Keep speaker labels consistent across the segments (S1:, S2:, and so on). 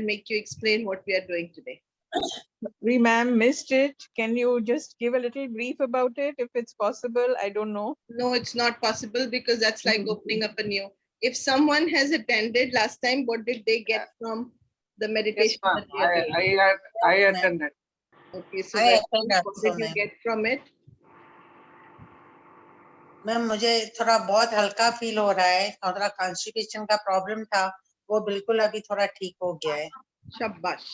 S1: make you explain what we are doing today.
S2: We, ma'am, missed it. Can you just give a little brief about it if it's possible? I don't know.
S1: No, it's not possible because that's like opening up a new. If someone has attended last time, what did they get from the meditation that we are doing?
S3: I attended.
S1: Okay, so
S4: I
S1: what
S4: attended
S1: did
S4: also,
S1: you
S4: ma'am.
S1: get from it?
S4: Ma'am मुझे थोड़ा बहुत हल्का feel हो रहा है, थोड़ा constipation का problem था, वो बिल्कुल अभी थोड़ा ठीक हो गया है.
S1: Shabash.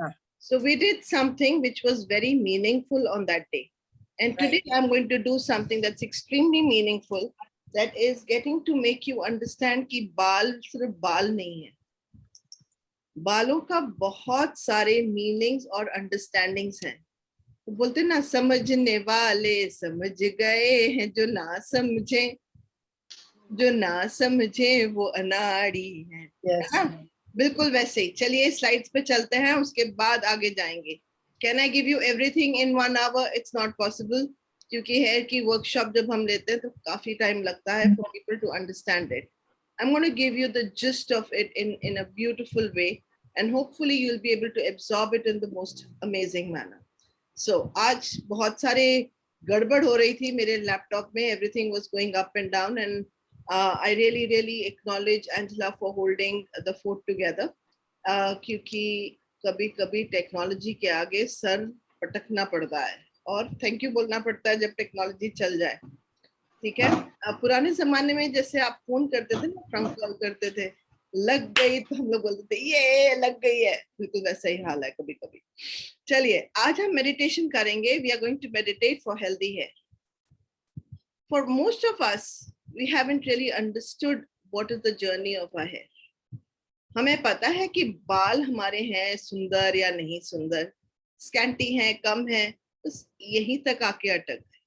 S4: हाँ.
S1: So we did something which was very meaningful on that day. And today I'm going to do something that's extremely meaningful. That is getting to make you understand कि बाल सिर्फ बाल नहीं है. बालों का बहुत सारे मीनिंग्स और अंडरस्टैंडिंग्स हैं. तो बोलते ना समझने वाले समझ गए हैं, जो ना समझे वो अनाड़ी है.
S4: Yes.
S1: बिल्कुल वैसे ही. चलिए स्लाइड्स पे चलते हैं, उसके बाद आगे जाएंगे. Can I give you everything in 1 hour? It's not possible, क्योंकि हेयर की वर्कशॉप जब हम लेते हैं तो काफी टाइम लगता है for people to understand it. I'm going to give you the gist of it in a beautiful way, and hopefully you'll be able to absorb it in the most amazing manner. So आज बहुत सारे गड़बड़ हो रही थी मेरे laptop में. Everything was going up and down, and I really acknowledge Angela for holding the fort together. क्योंकि कभी कभी टेक्नोलॉजी के आगे सर पटकना पड़ता है और थैंक यू बोलना पड़ता है जब टेक्नोलॉजी चल जाए. ठीक है. पुराने जमाने में जैसे आप फोन करते थे ना, ट्रंक कॉल करते थे, लग गई तो हम लोग बोलते थे ये लग गई है. बिल्कुल वैसा ही हाल है कभी कभी. चलिए आज हम मेडिटेशन करेंगे. We are going to meditate for healthy hair. For most of us we haven't really understood what is the journey of our hair. हमें पता है कि बाल हमारे हैं सुंदर या नहीं सुंदर, स्कैंटी हैं कम हैं, बस यहीं तक आके अटक गए.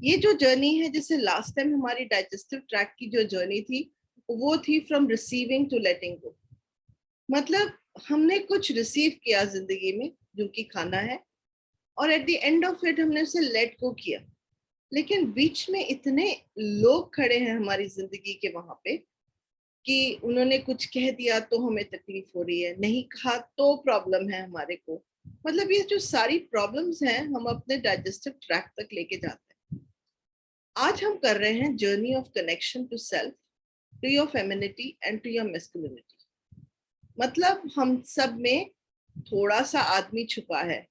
S1: ये जो जर्नी है, जैसे लास्ट टाइम हमारी डाइजेस्टिव ट्रैक की जो जर्नी थी, वो थी फ्रॉम रिसीविंग टू लेटिंग गो. मतलब हमने कुछ रिसीव किया जिंदगी में जो कि खाना है, और at the end of it हमने उसे लेट गो किया. लेकिन बीच में इतने लोग खड़े हैं हमारी जिंदगी के वहां पे कि उन्होंने कुछ कह दिया तो हमें तकलीफ हो रही है, नहीं कहा तो प्रॉब्लम है हमारे को. मतलब ये जो सारी प्रॉब्लम्स हैं हम अपने डाइजेस्टिव ट्रैक तक लेके जाते हैं. आज हम कर रहे हैं journey of connection to self, to your femininity and to your masculinity. मतलब हम सब में थोड़ा सा आदमी छुपा है,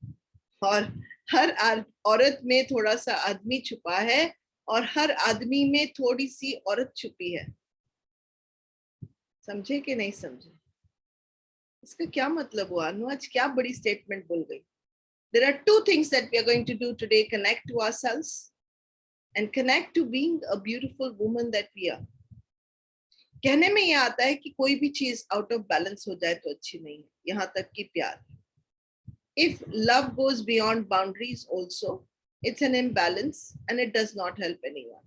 S1: और हर औरत में थोड़ा सा आदमी छुपा है, और हर आदमी में थोड़ी सी औरत छुपी है. समझे कि नहीं समझे? इसका क्या मतलब हुआ? अनु आज क्या बड़ी स्टेटमेंट बोल गई. There are 2 things that we are going to do today: connect to ourselves and connect to being a beautiful woman that we are. कहने में ये आता है कि कोई भी चीज आउट ऑफ बैलेंस हो जाए तो अच्छी नहीं है, यहाँ तक कि प्यार. If love goes beyond boundaries also, it's an imbalance and it does not help anyone.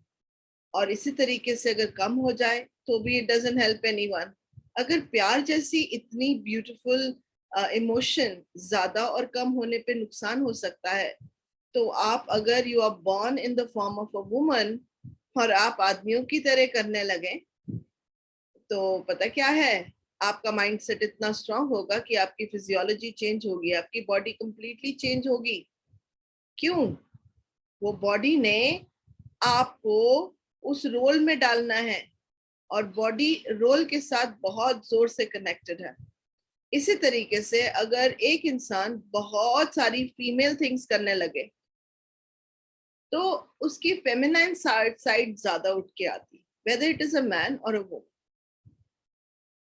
S1: और इसी तरीके से अगर कम हो जाए तो भी it doesn't help anyone. अगर प्यार जैसी इतनी ब्यूटीफुल इमोशन ज्यादा और कम होने पे नुकसान हो सकता है, तो आप अगर you are born in the form of a woman और आप आदमियों की तरह करने लगे, तो पता क्या है, आपका माइंडसेट इतना स्ट्रांग होगा कि आपकी फिजियोलॉजी चेंज होगी, आपकी बॉडी कंप्लीटली चेंज होगी. क्यों? वो बॉडी ने आपको उस रोल में डालना है, और बॉडी रोल के साथ बहुत जोर से कनेक्टेड है. इसी तरीके से अगर एक इंसान बहुत सारी फीमेल थिंग्स करने लगे तो उसकी फेमिनाइन साइड ज्यादा उठ के आती, whether it is a man और अ वुमन.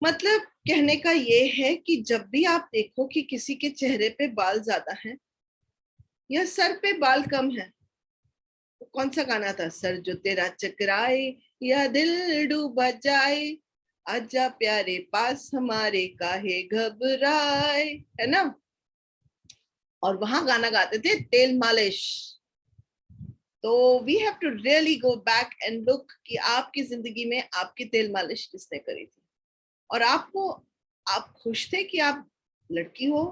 S1: मतलब कहने का ये है कि जब भी आप देखो कि किसी के चेहरे पे बाल ज्यादा हैं या सर पे बाल कम है, तो कौन सा गाना था, सर जो तेरा चकराए या दिल डूबा जाए, आजा प्यारे पास हमारे काहे घबराए, है ना. और वहां गाना गाते थे तेल मालिश. तो we have to really go back and look कि आपकी जिंदगी में आपकी तेल मालिश किसने करी थी, और आप खुश थे कि आप लड़की हो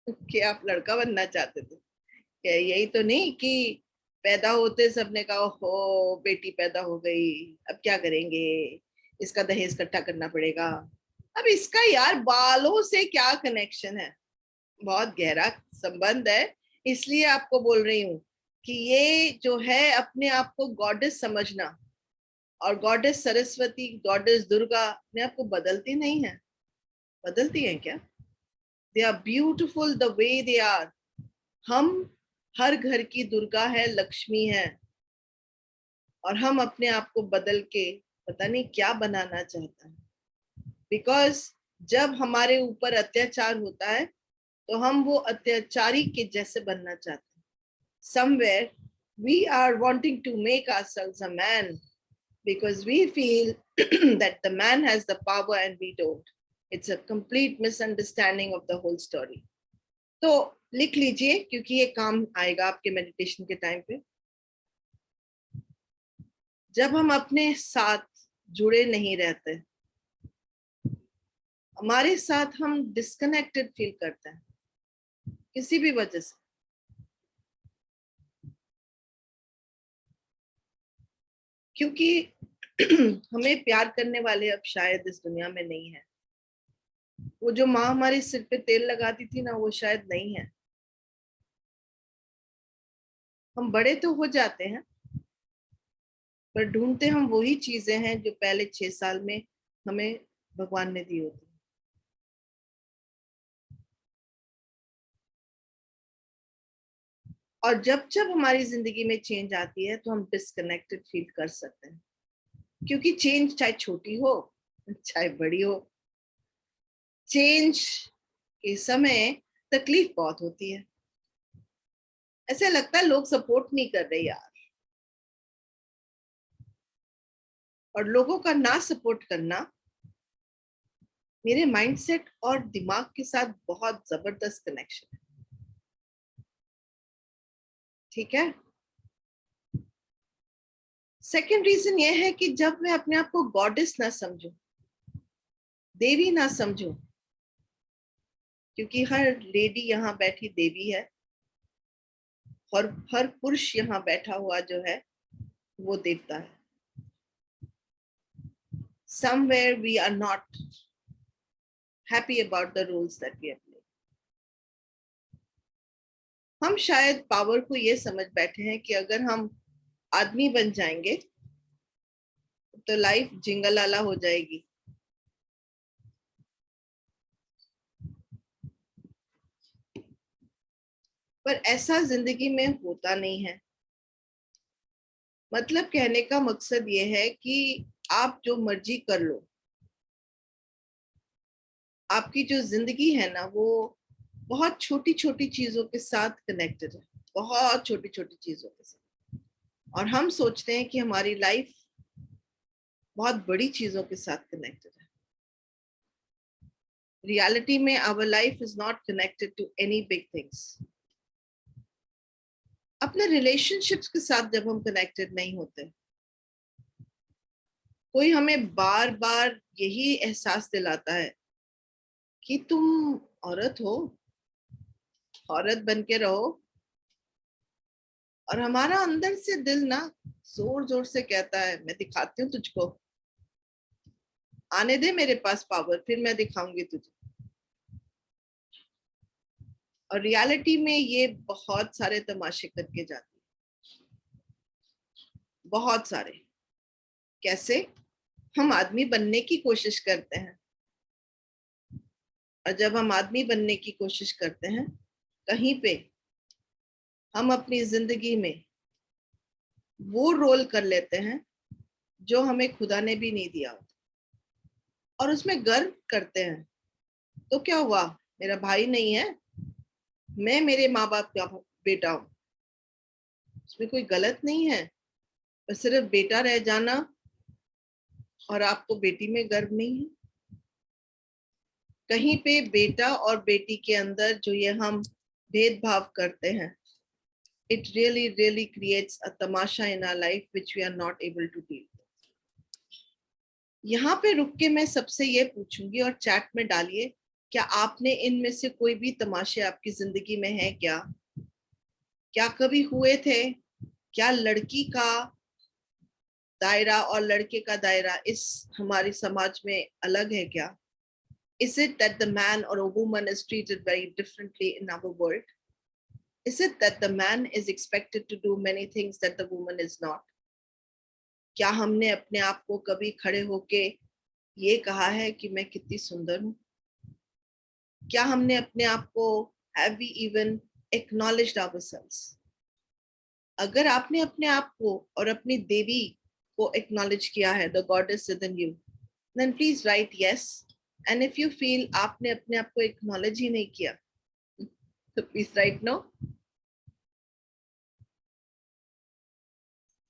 S1: कि आप लड़का बनना चाहते थे. क्या यही तो नहीं कि पैदा होते सबने कहा हो बेटी पैदा हो गई, अब क्या करेंगे, इसका दहेज इकट्ठा करना पड़ेगा, अब इसका यार बालों से क्या कनेक्शन है? बहुत गहरा संबंध है, इसलिए आपको बोल रही हूँ कि ये जो है अपने आप को गॉडेस समझना, और गॉडेस सरस्वती, गॉडेस दुर्गा अपने आप को बदलती नहीं है। बदलती हैं क्या? They are beautiful the way they are. हम, हर घर की दुर्गा है, लक्ष्मी है, और हम अपने आप को बदल के पता नहीं क्या बनाना चाहता है। बिकॉज जब हमारे ऊपर अत्याचार होता है तो हम वो अत्याचारी के जैसे बनना चाहते हैं। Somewhere we are wanting to make ourselves a man because we feel that the man has the power and we don't. It's a complete misunderstanding of the whole story. तो लिख लीजिए, क्योंकि ये काम आएगा आपके मेडिटेशन के टाइम पे। जब हम अपने साथ जुड़े नहीं रहते, हमारे साथ हम डिस्कनेक्टेड फील करते हैं किसी भी वजह से, क्योंकि हमें प्यार करने वाले अब शायद इस दुनिया में नहीं है। वो जो माँ हमारे सिर पे तेल लगाती थी ना, वो शायद नहीं है। हम बड़े तो हो जाते हैं, पर ढूंढते हम वही चीजें हैं जो पहले 6 साल में हमें भगवान ने दी होती। और जब जब हमारी जिंदगी में चेंज आती है तो हम डिस्कनेक्टेड फील कर सकते हैं, क्योंकि चेंज चाहे छोटी हो चाहे बड़ी हो, चेंज के समय तकलीफ बहुत होती है। ऐसे लगता है लोग सपोर्ट नहीं कर रहे यार, और लोगों का ना सपोर्ट करना मेरे माइंडसेट और दिमाग के साथ बहुत जबरदस्त कनेक्शन है। ठीक है। सेकंड रीजन ये है कि जब मैं अपने आप को गॉडेस ना समझूं, देवी ना समझूं, क्योंकि हर लेडी यहाँ बैठी देवी है और हर पुरुष यहाँ बैठा हुआ जो है वो देवता है। Somewhere we are not happy about the roles that we have played. हम शायद पावर को ये समझ बैठे हैं कि अगर हम आदमी बन जाएंगे तो लाइफ जिंगलाला हो जाएगी। पर ऐसा जिंदगी में होता नहीं है। मतलब कहने का मकसद ये है कि आप जो मर्जी कर लो, आपकी जो जिंदगी है ना वो बहुत छोटी छोटी चीजों के साथ कनेक्टेड है, बहुत छोटी छोटी चीजों के साथ। और हम सोचते हैं कि हमारी लाइफ बहुत बड़ी चीजों के साथ कनेक्टेड है। रियलिटी में our life is not connected to any big things. अपने रिलेशनशिप्स के साथ जब हम कनेक्टेड नहीं होते, कोई हमें बार बार यही एहसास दिलाता है कि तुम औरत हो, औरत बन के रहो, और हमारा अंदर से दिल ना जोर जोर से कहता है मैं दिखाती हूँ तुझको, आने दे मेरे पास पावर, फिर मैं दिखाऊंगी तुझे। और रियलिटी में ये बहुत सारे तमाशे करके जाती है, बहुत सारे। कैसे? हम आदमी बनने की कोशिश करते हैं, और जब हम आदमी बनने की कोशिश करते हैं, कहीं पे हम अपनी जिंदगी में वो रोल कर लेते हैं जो हमें खुदा ने भी नहीं दिया होता, और उसमें गर्व करते हैं। तो क्या हुआ, मेरा भाई नहीं है, मैं मेरे माँ बाप का बेटा हूं, उसमें कोई गलत नहीं है। पर सिर्फ बेटा रह जाना और आपको बेटी में गर्व नहीं है। कहीं पे बेटा और बेटी के अंदर जो ये हम भेदभाव करते हैं, it really creates a tamasha in our life which we are not able to deal with. यहाँ पे रुक के मैं सबसे ये पूछूंगी, और चैट में डालिए, क्या आपने इनमें से कोई भी तमाशे आपकी जिंदगी में है क्या? क्या कभी हुए थे? क्या लड़की का दायरा और लड़के का दायरा इस हमारे समाज में अलग है क्या? Is it that the man or a woman is treated very differently in our world? Is it that the man is expected to do many things that the woman is not? क्या हमने अपने आप को कभी खड़े होके ये कहा है कि मैं कितनी सुंदर हूँ? क्या हमने अपने आप को have we even acknowledged ourselves? अगर आपने अपने आप को और अपनी देवी को acknowledge किया है, the goddess within you, then please write yes. And if you feel आपने अपने आप को acknowledge ही नहीं किया, तो please write no.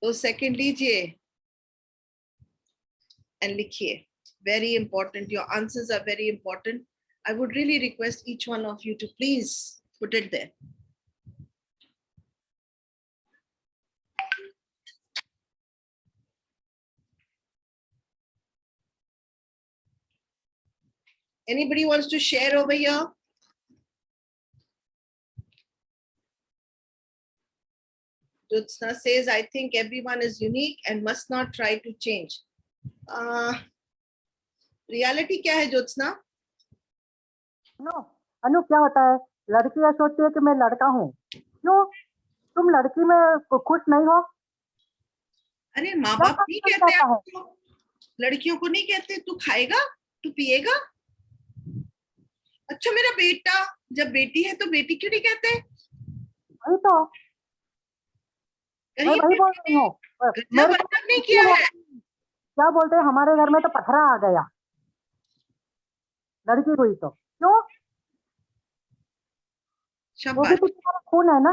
S1: तो second लीजिए and लिखिए. Very important. Your answers are very important. I would really request each one of you to please put it there. Anybody wants to share over here? Jyotsna says, I think everyone is unique and must not try to change. Reality क्या है ज्योत्सना?
S3: अनु क्या होता है, लड़की ये सोचती है कि मैं लड़का हूँ, क्यों तुम लड़की में खुश नहीं हो?
S1: अरे माँ बाप नहीं कहते आपको, लड़कियों को नहीं कहते तू खाएगा तू पिएगा? अच्छा मेरा बेटा, जब बेटी है तो बेटी क्यों नहीं कहते?
S3: वही तो मैं वही बोल रही हूँ।
S1: मेरे नहीं किया है।
S3: क्या बोलते हैं हमारे घर में तो पथरा आ गया, लड़की हुई तो क्यों? वो भी तो तुम्हारा खून है ना।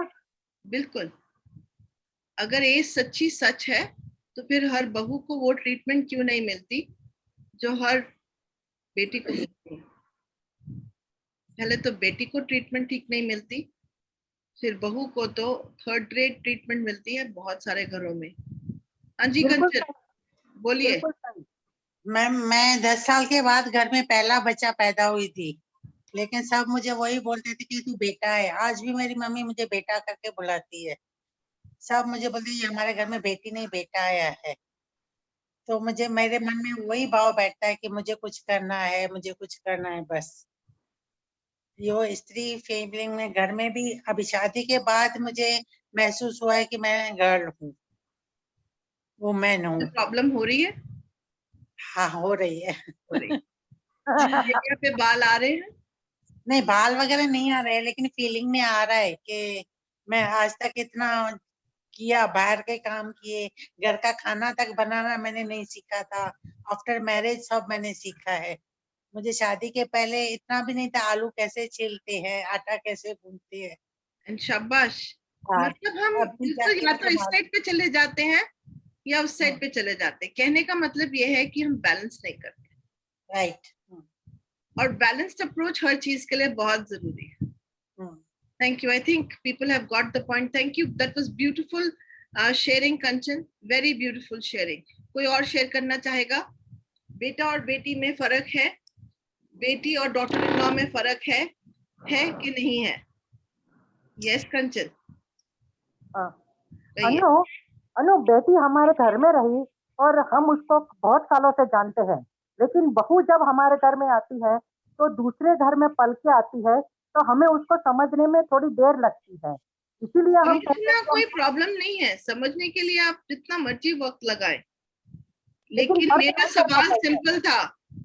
S3: बिल्कुल,
S1: अगर ये सच्ची सच है तो फिर हर बहू को वो ट्रीटमेंट क्यों नहीं मिलती जो हर बेटी को मिलती है? पहले तो बेटी को ट्रीटमेंट ठीक नहीं मिलती, फिर बहू को तो थर्ड रेट ट्रीटमेंट मिलती है बहुत सारे घरों में। हाँ जी कंचन बोलिए।
S4: मैम मैं 10 साल के बाद घर में पहला बच्चा पैदा हुई थी, लेकिन सब मुझे वही बोलते थे कि तू बेटा है। आज भी मेरी मम्मी मुझे बेटा करके बुलाती है, सब मुझे बोलते हैं हमारे घर में बेटी नहीं बेटा आया है। तो मुझे मेरे मन में वही भाव बैठता है कि मुझे कुछ करना है, मुझे कुछ करना है बस। यो स्त्री फीलिंग में घर में भी अभी शादी के बाद मुझे महसूस हुआ है कि मैं गर्ल हूँ, वो मैन हूँ।
S1: प्रॉब्लम हो रही है?
S4: हाँ हो रही है।
S1: पे बाल आ रहे हैं?
S4: नहीं बाल वगैरह नहीं आ रहे हैं, लेकिन फीलिंग में आ रहा है कि मैं आज तक इतना किया, बाहर के काम किए, घर का खाना तक बनाना मैंने नहीं सीखा था। आफ्टर मैरिज सब मैंने सीखा है। मुझे शादी के पहले इतना भी नहीं था आलू कैसे छीलते हैं, आटा कैसे गूंथते हैं।
S1: शाबाश। मतलब हम बिल्कुल या तो इस साइड पे चले जाते हैं या उस साइड पे चले जाते हैं। कहने का मतलब ये है कि हम बैलेंस नहीं करते।
S4: राइट।
S1: और बैलेंस्ड अप्रोच हर चीज के लिए बहुत जरूरी है। Thank you. I think people have got the point. Thank you. That was beautiful sharing, Kanchan. Very beautiful sharing. कोई और शेयर करना चाहेगा? बेटा और बेटी में फर्क है, बेटी और डॉटर इन लॉ में फर्क है कि नहीं है? Yes, कंचन।
S3: अनु बेटी हमारे घर में रही और हम उसको बहुत सालों से जानते हैं, लेकिन बहू जब हमारे घर में आती है तो दूसरे घर में पल के आती है, तो हमें उसको समझने में थोड़ी देर लगती है। इसीलिए हम
S1: कोई प्रॉब्लम नहीं है, समझने के लिए आप जितना मर्जी वक्त लगाएं। लेकिन मेरा सवाल सिंपल था,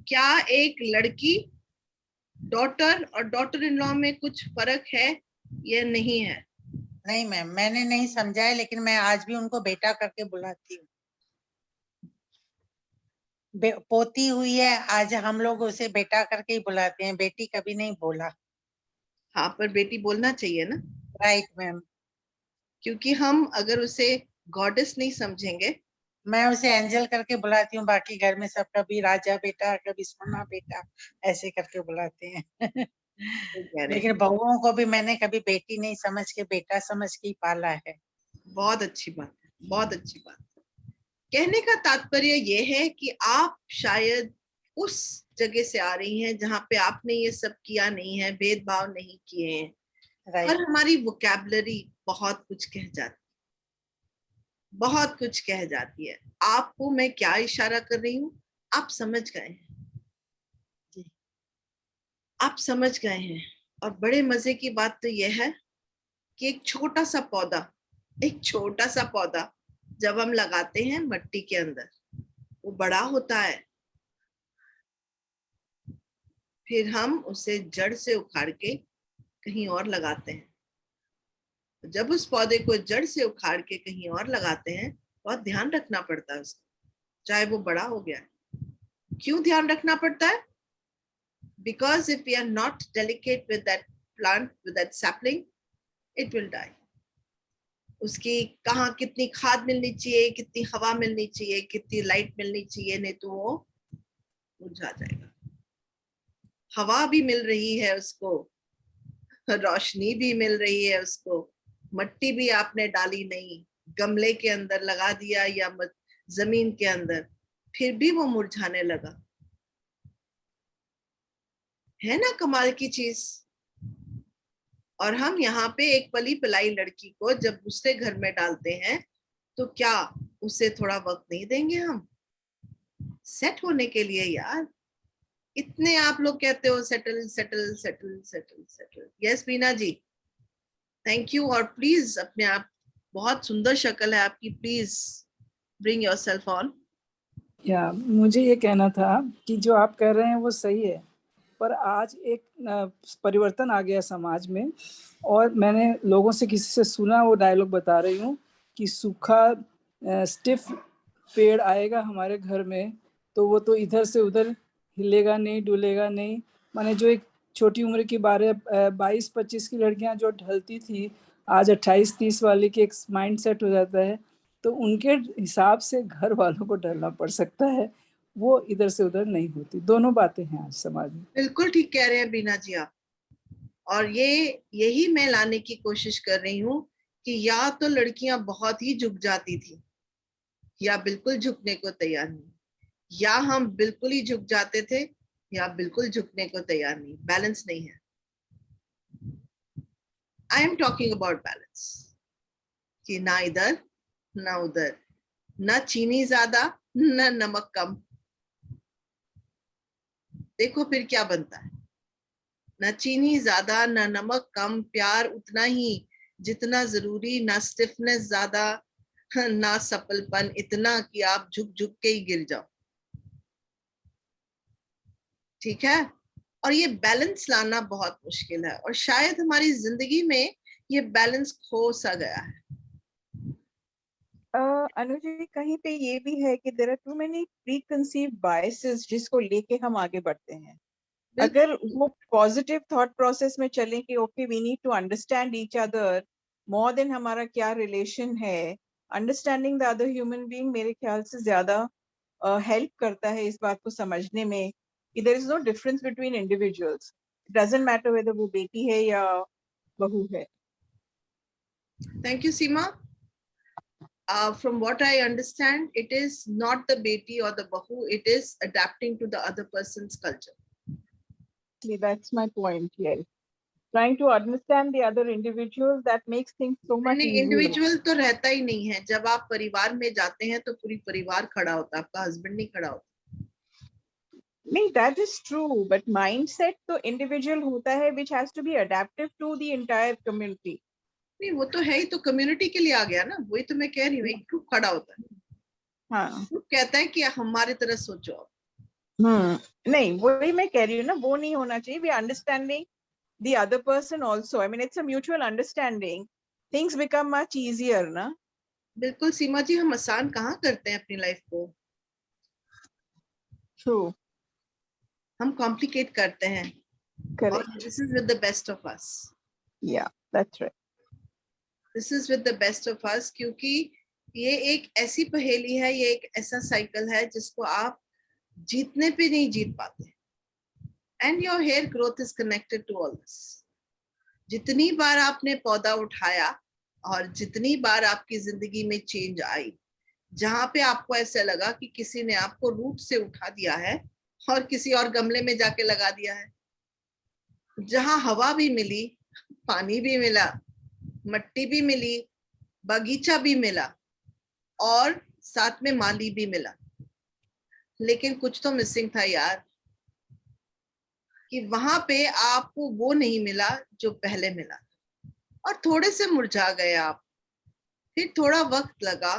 S1: क्या एक लड़की डॉटर और डॉटर इन लॉ में कुछ फर्क है या नहीं है?
S4: नहीं मैम, मैंने नहीं समझा है, लेकिन मैं आज भी उनको बेटा करके बुलाती हूँ। पोती हुई है, आज हम लोग उसे बेटा करके ही बुलाते हैं, बेटी कभी नहीं बोला।
S1: हाँ पर बेटी बोलना चाहिए ना।
S4: Right ma'am.
S1: क्योंकि हम अगर उसे गॉडेस नहीं समझेंगे।
S4: मैं उसे एंजल करके बुलाती हूँ, बाकी घर में सब कभी राजा बेटा, कभी सोना बेटा, ऐसे करके बुलाते हैं। लेकिन बहुओं को भी मैंने कभी बेटी नहीं समझ के बेटा समझ के ही पाला है।
S1: बहुत अच्छी बात है, बहुत अच्छी बात है। कहने का तात्पर्य ये है कि आप शायद उस जगह से आ रही हैं जहां पे आपने ये सब किया नहीं है, भेदभाव नहीं किए हैं। पर हमारी वोकैबुलरी बहुत कुछ कह जाती, बहुत कुछ कह जाती है। आपको मैं क्या इशारा कर रही हूँ आप समझ गए हैं? आप समझ गए हैं। और बड़े मजे की बात तो यह है कि एक छोटा सा पौधा जब हम लगाते हैं मिट्टी के अंदर, वो बड़ा होता है, फिर हम उसे जड़ से उखाड़ के कहीं और लगाते हैं। जब उस पौधे को जड़ से उखाड़ के कहीं और लगाते हैं, बहुत ध्यान रखना पड़ता है उसका, चाहे वो बड़ा हो गया है। क्यों ध्यान रखना पड़ता है? Because if we are not delicate with that plant, with that sapling, it will die. उसकी कहाँ कितनी खाद मिलनी चाहिए, कितनी हवा मिलनी चाहिए, कितनी लाइट मिलनी चाहिए, नहीं तो वो मुरझा जाएगा। हवा भी मिल रही है उसको, रोशनी भी मिल रही है उसको, मिट्टी भी आपने डाली नहीं, गमले के अंदर लगा दिया या जमीन के अंदर, फिर भी वो मुरझाने लगा। है ना कमाल की चीज। और हम यहाँ पे एक पली पलाई लड़की को जब दूसरे घर में डालते हैं, तो क्या उसे थोड़ा वक्त नहीं देंगे हम सेट होने के लिए? यार इतने आप लोग कहते हो settle settle settle settle settle. Yes Beena ji, thank you. और प्लीज अपने आप, बहुत सुंदर शक्ल है आपकी, प्लीज ब्रिंग योरसेल्फ ऑन।
S5: या मुझे ये कहना था कि जो आप कह रहे हैं वो सही है, पर आज एक परिवर्तन आ गया समाज में, और मैंने लोगों से किसी से सुना, वो डायलॉग बता रही हूँ कि सूखा स्टिफ पेड़ आएगा हमारे घर में तो वो तो इधर से उधर हिलेगा नहीं, डुलेगा नहीं। माने जो एक छोटी उम्र की 22-25 की लड़कियां जो ढलती थी, आज 28-30 वाली की एक माइंड सेट हो जाता है, तो उनके हिसाब से घर वालों को ढलना पड़ सकता है, वो इधर से उधर नहीं होती। दोनों बातें हैं आज समाज में।
S1: बिल्कुल ठीक कह रहे हैं बीना जी आप। और यही मैं लाने की कोशिश कर रही हूँ कि या तो लड़कियां बहुत ही झुक जाती थी, या बिल्कुल झुकने को तैयार नहीं, या हम बिल्कुल ही झुक जाते थे, या बिल्कुल झुकने को तैयार नहीं। बैलेंस नहीं है। I am talking about balance, कि ना इधर ना उधर, ना चीनी ज्यादा ना नमक कम। देखो फिर क्या बनता है, ना चीनी ज्यादा ना नमक कम, प्यार उतना ही जितना जरूरी, ना स्टिफनेस ज्यादा ना सपलपन इतना कि आप झुक झुक के ही गिर जाओ। ठीक है। और ये बैलेंस लाना बहुत मुश्किल है, और शायद हमारी जिंदगी में ये बैलेंस खो सा गया है।
S2: अनुजी, कहीं पे ये भी है कि there are too many preconceived biases जिसको लेके हम आगे बढ़ते हैं। अगर वो पॉजिटिव थॉट प्रोसेस में चलें कि okay we need to understand each other more than हमारा क्या रिलेशन है, understanding the other human being मेरे ख्याल से ज्यादा हेल्प करता है इस बात को समझने में कि there is no difference between individuals. Doesn't matter whether वो बेटी है या बहू है।
S1: Thank you Seema. From what I understand, it is not the beti or the bahu, it is adapting to the other person's culture.
S2: That's my point. Yes, trying to understand the other individuals, that makes things so much
S1: नहीं,
S2: easier.
S1: Individual तो रहता ही नहीं है। जब आप परिवार में जाते हैं तो पूरी परिवार खड़ा होता है, आपका हस्बैंड नहीं खड़ा होता।
S2: नहीं, that is true, but mindset तो individual होता है, which has to be adaptive to the entire community.
S1: नहीं, वो तो है ही, तो कम्युनिटी के लिए आ गया ना। वही तो मैं कह रही हूँ, एक ग्रुप खड़ा होता है।
S2: हाँ,
S1: ग्रुप कहता है कि हमारी तरह सोचो।
S2: नहीं, वही मैं कह रही हूँ ना, वो नहीं होना चाहिए। We are understanding the other person also. I mean, it's a mutual understanding. Things become much easier, ना?
S1: बिल्कुल सीमा जी, हम आसान कहाँ करते हैं अपनी लाइफ को,
S2: True.
S1: हम कॉम्प्लिकेट करते हैं।
S2: Correct.
S1: This is with the best of us.
S2: Yeah, that's right.
S1: This is with the best of us, क्योंकि ये एक ऐसी पहेली है, ये एक ऐसा साइकिल है जिसको आप जीतने पे नहीं जीत पाते। And your hair growth is connected to all this. जितनी बार आपने पौधा उठाया और जितनी बार आपकी जिंदगी में चेंज आई, जहां पे आपको ऐसा लगा कि किसी ने आपको रूट से उठा दिया है और किसी और गमले में जाके लगा दिया है, जहां हवा भी मिली, पानी भी मिला, मिट्टी भी मिली, बगीचा भी मिला, और साथ में माली भी मिला, लेकिन कुछ तो मिसिंग था यार, कि वहां पे आपको वो नहीं मिला जो पहले मिला, और थोड़े से मुरझा गए आप। फिर थोड़ा वक्त लगा,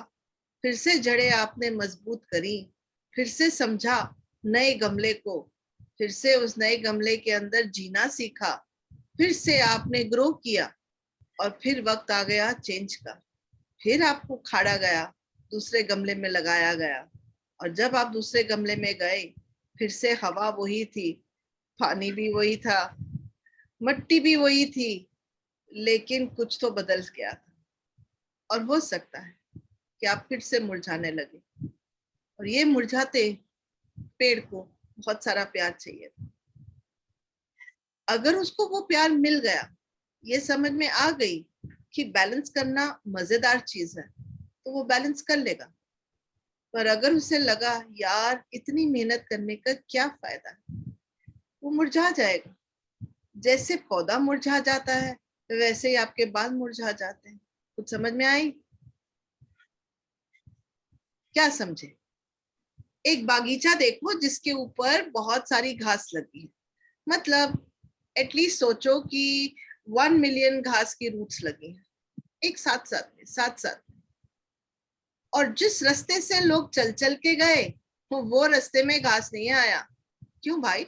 S1: फिर से जड़ें आपने मजबूत करी, फिर से समझा नए गमले को, फिर से उस नए गमले के अंदर जीना सीखा, फिर से आपने ग्रो किया, और फिर वक्त आ गया चेंज का। फिर आपको खाड़ा गया, दूसरे गमले में लगाया गया, और जब आप दूसरे गमले में गए, फिर से हवा वही थी, पानी भी वही था, मिट्टी भी वही थी, लेकिन कुछ तो बदल गया था। और हो सकता है कि आप फिर से मुरझाने लगे, और ये मुरझाते पेड़ को बहुत सारा प्यार चाहिए। अगर उसको वो प्यार मिल गया, ये समझ में आ गई कि बैलेंस करना मजेदार चीज है, तो वो बैलेंस कर लेगा। पर अगर उसे लगा यार इतनी मेहनत करने का क्या फायदा है, वो मुरझा जाएगा। जैसे पौधा मुरझा जाता है, वैसे ही आपके बाल मुरझा जाते हैं। कुछ समझ में आई? क्या समझे? एक बागीचा देखो जिसके ऊपर बहुत सारी घास लगी है, मतलब एटलीस्ट सोचो कि 1 मिलियन घास की रूट्स लगी हैं, एक साथ साथ में। और जिस रास्ते से लोग चल चल के गए, वो रास्ते में घास नहीं आया। क्यों भाई?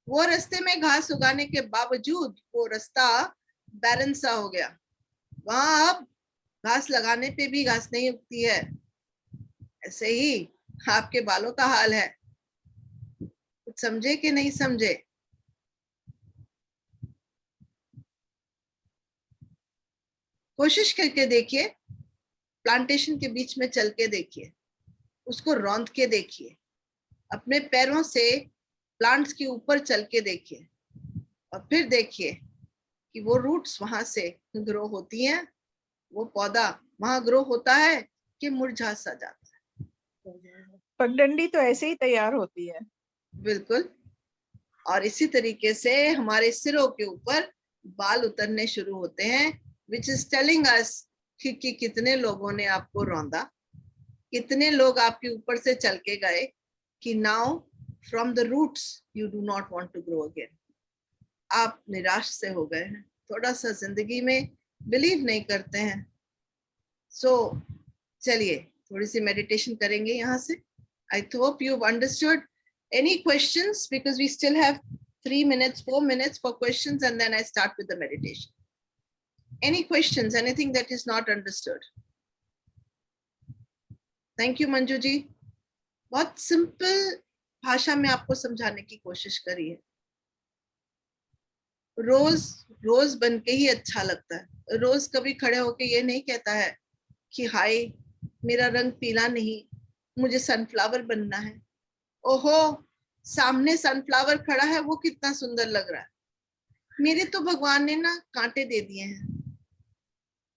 S1: वो रास्ते में घास उगाने के बावजूद वो रास्ता बैरन सा हो गया। वहां अब घास लगाने पे भी घास नहीं उगती है। ऐसे ही आपके बालों का हाल है। कुछ समझे कि नहीं समझे? कोशिश करके देखिए, प्लांटेशन के बीच में चल के देखिए, उसको रौंद के देखिए, अपने पैरों से प्लांट्स के ऊपर चल के देखिए, और फिर देखिए कि वो रूट्स वहां से ग्रो होती हैं, वो पौधा वहां ग्रो होता है कि मुरझा सा जाता है।
S2: पगडंडी तो ऐसे ही तैयार होती है।
S1: बिल्कुल। और इसी तरीके से हमारे सिरों के ऊपर बाल उतरने शुरू होते हैं, विच इज टेलिंग अस कि कितने लोगों ने आपको रौंदा, कितने लोग आपके ऊपर से चल के गए, कि now from the roots you do not want to grow again. आप निराश से हो गए हैं, थोड़ा सा जिंदगी में बिलीव नहीं करते हैं। सो चलिए थोड़ी सी मेडिटेशन करेंगे यहाँ से। I hope you've understood. Any questions? Because we still have 3 minutes, 4 minutes for questions, and then I start with the meditation. Any questions? Anything that is not understood? Thank you, Manju ji. बहुत simple भाषा में आपको समझाने की कोशिश करी है। रोज रोज बन के ही अच्छा लगता है। रोज कभी खड़े होके ये नहीं कहता है कि हाय मेरा रंग पीला नहीं, मुझे सनफ्लावर बनना है। ओहो, सामने सनफ्लावर खड़ा है, वो कितना सुंदर लग रहा है, मेरे तो भगवान ने ना कांटे दे दिए हैं,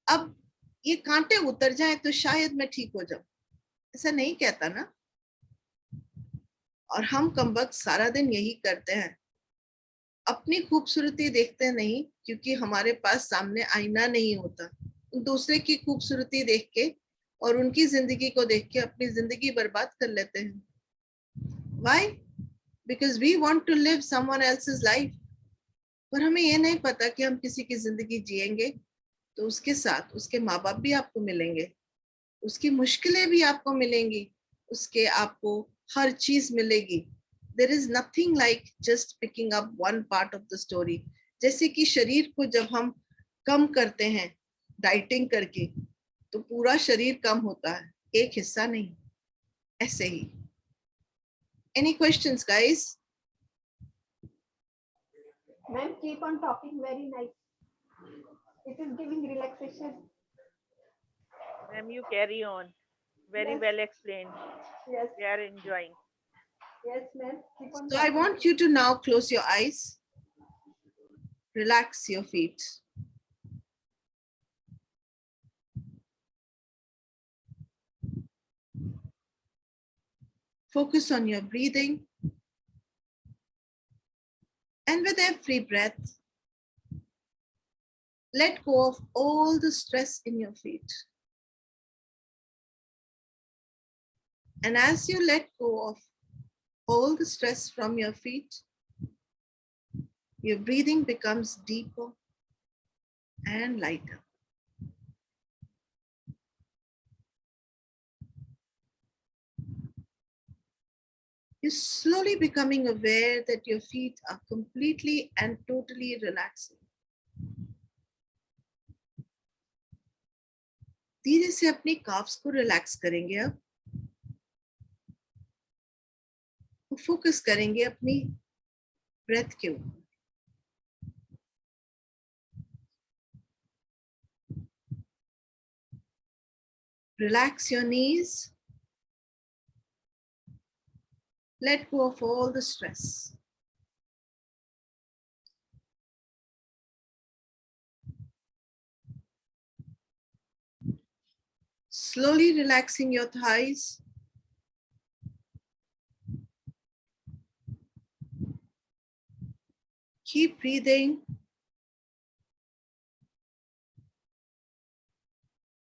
S1: अब ये कांटे उतर जाएं तो शायद मैं ठीक हो जाऊं। ऐसा नहीं कहता ना। और हम कमबख्त सारा दिन यही करते हैं, अपनी खूबसूरती देखते नहीं, क्योंकि हमारे पास सामने आईना नहीं होता। दूसरे की खूबसूरती देख के और उनकी जिंदगी को देख के अपनी जिंदगी बर्बाद कर लेते हैं। Why? Because we want to live someone else's life. पर हमें ये नहीं पता कि हम किसी की जिंदगी जिएंगे तो उसके साथ उसके माँ बाप भी आपको मिलेंगे, उसकी मुश्किलें भी आपको मिलेंगी, उसके आपको हर चीज मिलेगी। There is nothing like just picking up one part of the story. जैसे कि शरीर को जब हम कम करते हैं डाइटिंग करके, तो पूरा शरीर कम होता है, एक हिस्सा नहीं। ऐसे ही। Any questions, guys?
S6: Ma'am, keep on talking, very nice. It is giving relaxation.
S7: Ma'am, you carry on. Very
S6: Yes.
S7: well explained.
S6: Yes,
S7: We are enjoying.
S6: yes, ma'am. Keep on
S1: So I
S6: talking.
S1: want you to now close your eyes, relax your feet. Focus on your breathing. And with every breath, let go of all the stress in your feet. And as you let go of all the stress from your feet, Your breathing becomes deeper and lighter. You're slowly becoming aware that your feet are completely and totally relaxing. धीरे से अपनी calves को relax करेंगे अब. Focus करेंगे अपनी breath के ऊपर. Relax your knees. Let go of all the stress. Slowly relaxing your thighs. Keep breathing.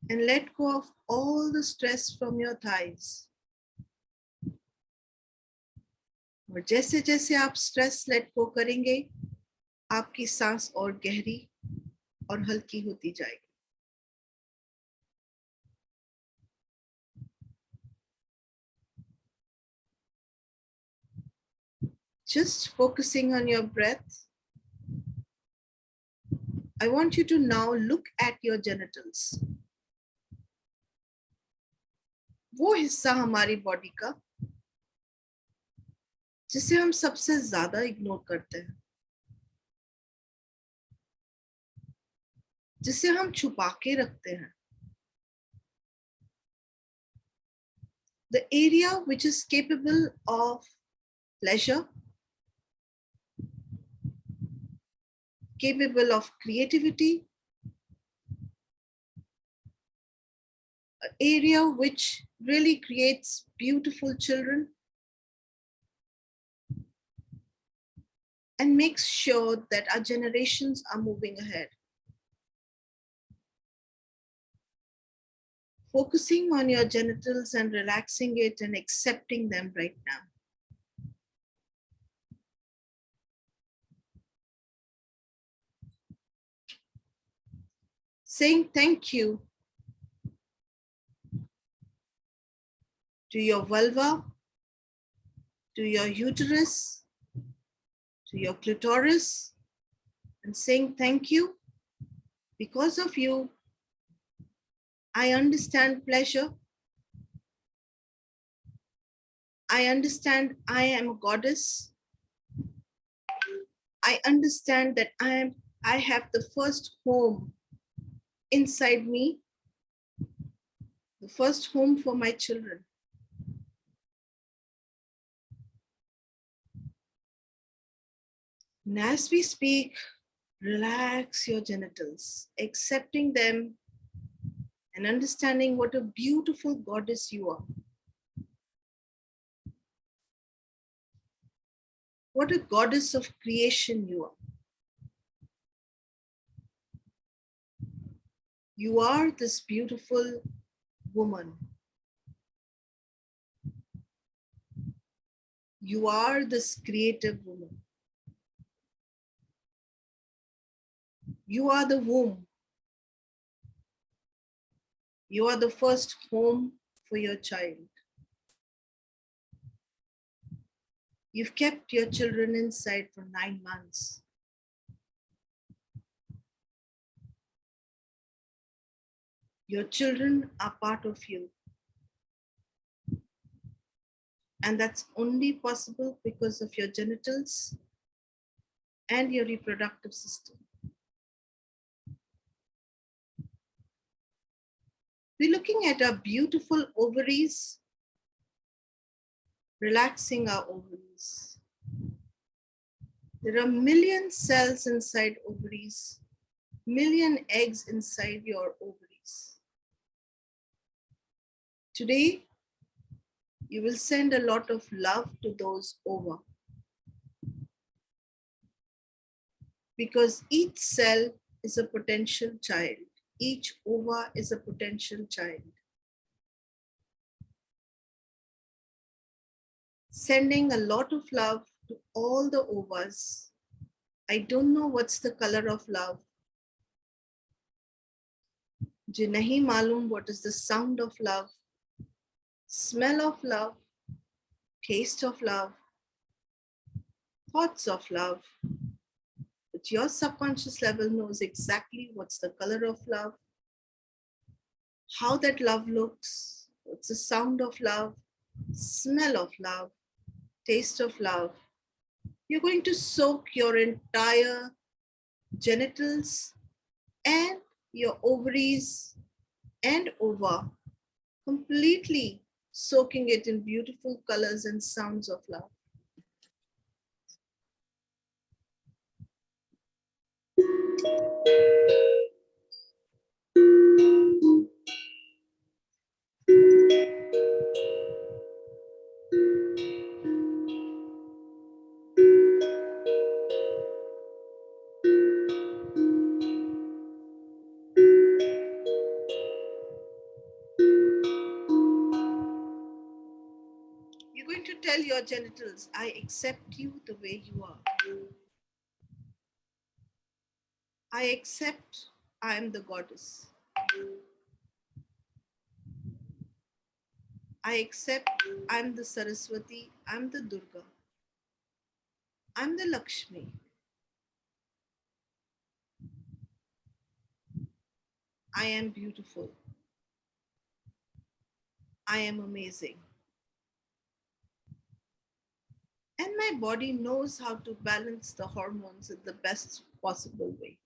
S1: And let go of all the stress from your thighs. और जैसे जैसे आप स्ट्रेस लेट गो करेंगे, आपकी सांस और गहरी और हल्की होती जाएगी. Just focusing on your breath, I want you to now look at your genitals. वो हिस्सा हमारी बॉडी का जिसे हम सबसे ज्यादा इग्नोर करते हैं, जिसे हम छुपा के रखते हैं. The area which is capable of pleasure, capable of creativity, an area which really creates beautiful children and makes sure that our generations are moving ahead. Focusing on your genitals and relaxing it and accepting them right now. Saying thank you to your vulva, to your uterus, to your clitoris, and saying thank you. Because of you, I understand pleasure. I understand I am a goddess. I understand that I have the first home inside me, the first home for my children. And as we speak, relax your genitals, accepting them and understanding what a beautiful goddess you are. What a goddess of creation you are. You are this beautiful woman. You are this creative woman. You are the womb. You are the first home for your child. You've kept your children inside for 9 months. Your children are part of you. And that's only possible because of your genitals and your reproductive system. We're looking at our beautiful ovaries, relaxing our ovaries. There are million cells inside ovaries, million eggs inside your ovaries. Today, you will send a lot of love to those ova, because each cell is a potential child. Each ova is a potential child. Sending a lot of love to all the ovas I don't know what's the color of love. मुझे नहीं मालूम what is the sound of love, smell of love, taste of love, thoughts of love. But your subconscious level knows exactly what's the color of love, how that love looks, what's the sound of love, smell of love, taste of love. You're going to soak your entire genitals and your ovaries and ova, completely soaking it in beautiful colors and sounds of love. You're going to tell your genitals, I accept you the way you are. I accept I am the goddess. I accept I'm the Saraswati, I'm the Durga, I'm the Lakshmi. I am beautiful. I am amazing. And my body knows how to balance the hormones in the best possible way.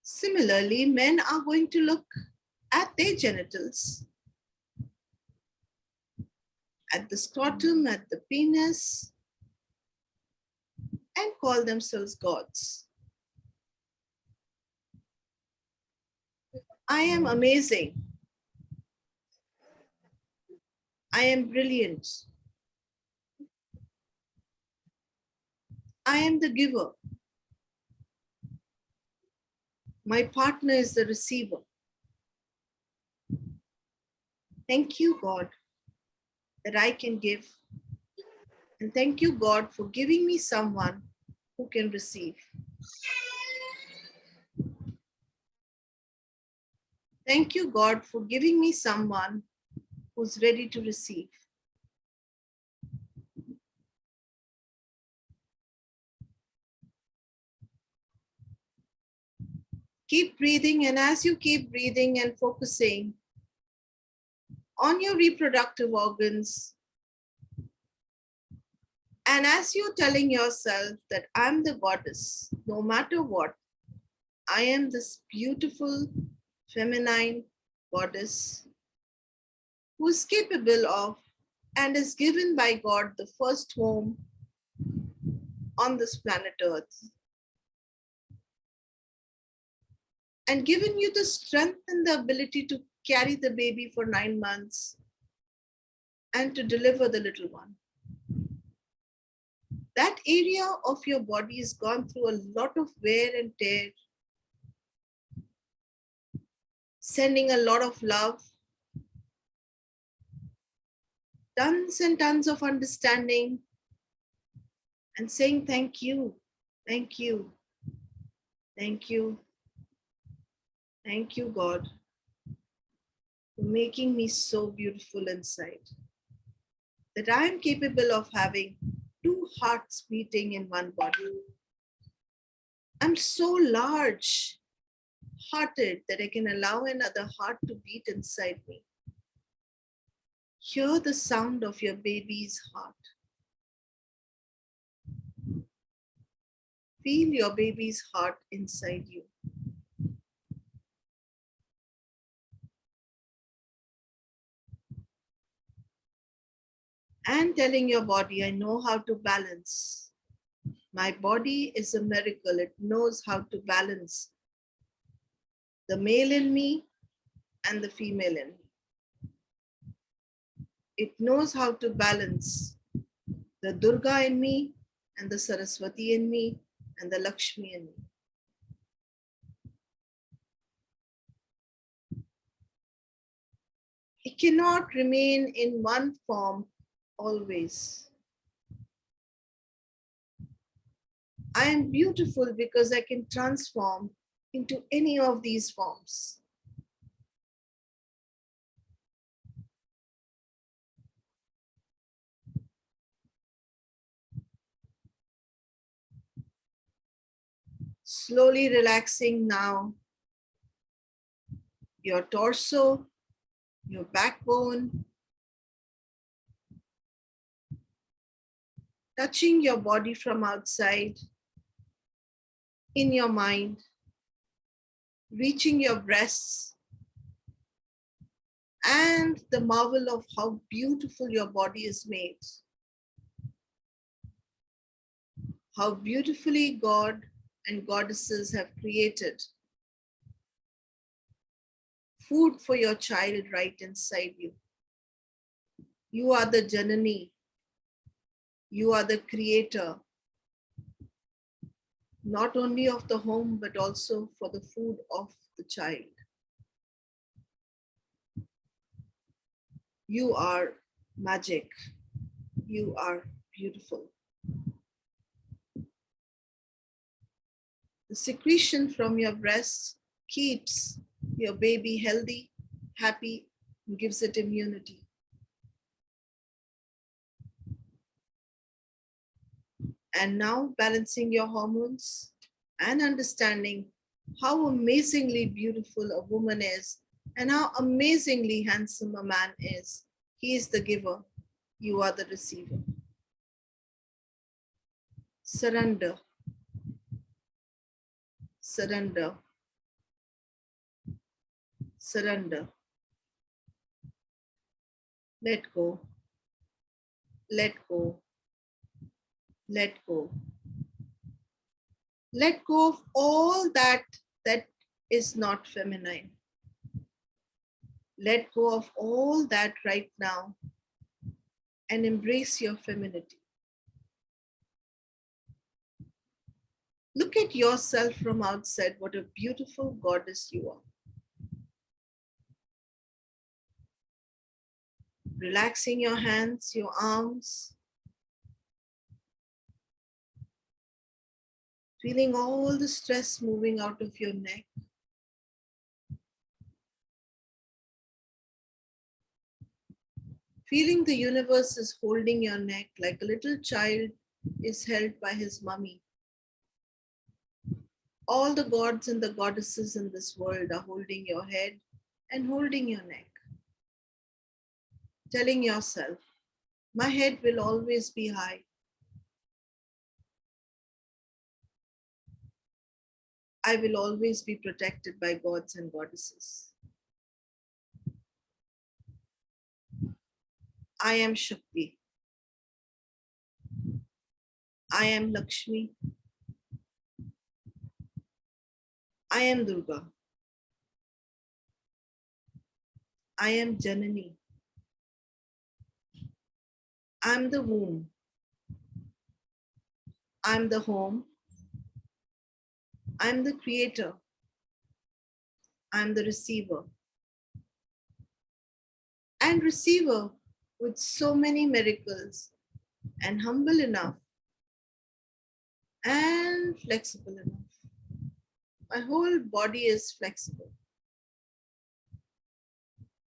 S1: Similarly, men are going to look at their genitals, at the scrotum, at the penis, and call themselves gods. I am amazing. I am brilliant. I am the giver. My partner is the receiver. Thank you, God, that I can give. And thank you, God, for giving me someone who can receive. Thank you, God, for giving me someone who's ready to receive. Keep breathing, and as you keep breathing and focusing on your reproductive organs, and as you're telling yourself that I'm the goddess, no matter what, I am this beautiful feminine goddess who is capable of and is given by God the first home on this planet Earth, and given you the strength and the ability to carry the baby for 9 months and to deliver the little one. That area of your body has gone through a lot of wear and tear, sending a lot of love, tons and tons of understanding, and saying thank you, thank you, thank you, thank you, God, for making me so beautiful inside, that I am capable of having 2 hearts beating in one body. I'm so large hearted that I can allow another heart to beat inside me. Hear the sound of your baby's heart. Feel your baby's heart inside you. And telling your body, I know how to balance. My body is a miracle. It knows how to balance the male in me and the female in me. It knows how to balance the Durga in me and the Saraswati in me and the Lakshmi in me. cannot remain in one form always. I am beautiful because I can transform into any of these forms. Slowly relaxing now your torso, your backbone, touching your body from outside, in your mind, reaching your breasts, and the marvel of how beautiful your body is made. How beautifully God and goddesses have created food for your child right inside you. You are the Janani. You are the creator, not only of the home, but also for the food of the child. You are magic. You are beautiful. The secretion from your breast keeps your baby healthy, happy, and gives it immunity. And now balancing your hormones and understanding how amazingly beautiful a woman is and how amazingly handsome a man is. He is the giver, you are the receiver. Surrender. Surrender. Surrender. Let go. Let go. Let go. Let go of all that is not feminine. Let go of all that right now and embrace your femininity. Look at yourself from outside. What a beautiful goddess you are. Relaxing your hands, your arms. Feeling all the stress moving out of your neck. Feeling the universe is holding your neck like a little child is held by his mummy. All the gods and the goddesses in this world are holding your head and holding your neck. Telling yourself, my head will always be high. I will always be protected by gods and goddesses. I am Shakti. I am Lakshmi. I am Durga. I am Janani. I'm the womb. I'm the home. I'm the creator. I'm the receiver. And receiver with so many miracles and humble enough and flexible enough. My whole body is flexible.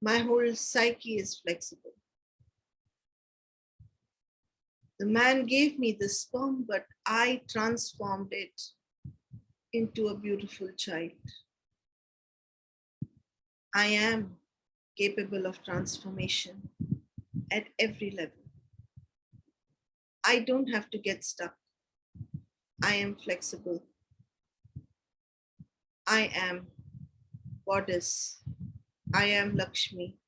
S1: My whole psyche is flexible. The man gave me the sperm, but I transformed it into a beautiful child. I am capable of transformation at every level. I don't have to get stuck. I am flexible. I am goddess. I am Lakshmi.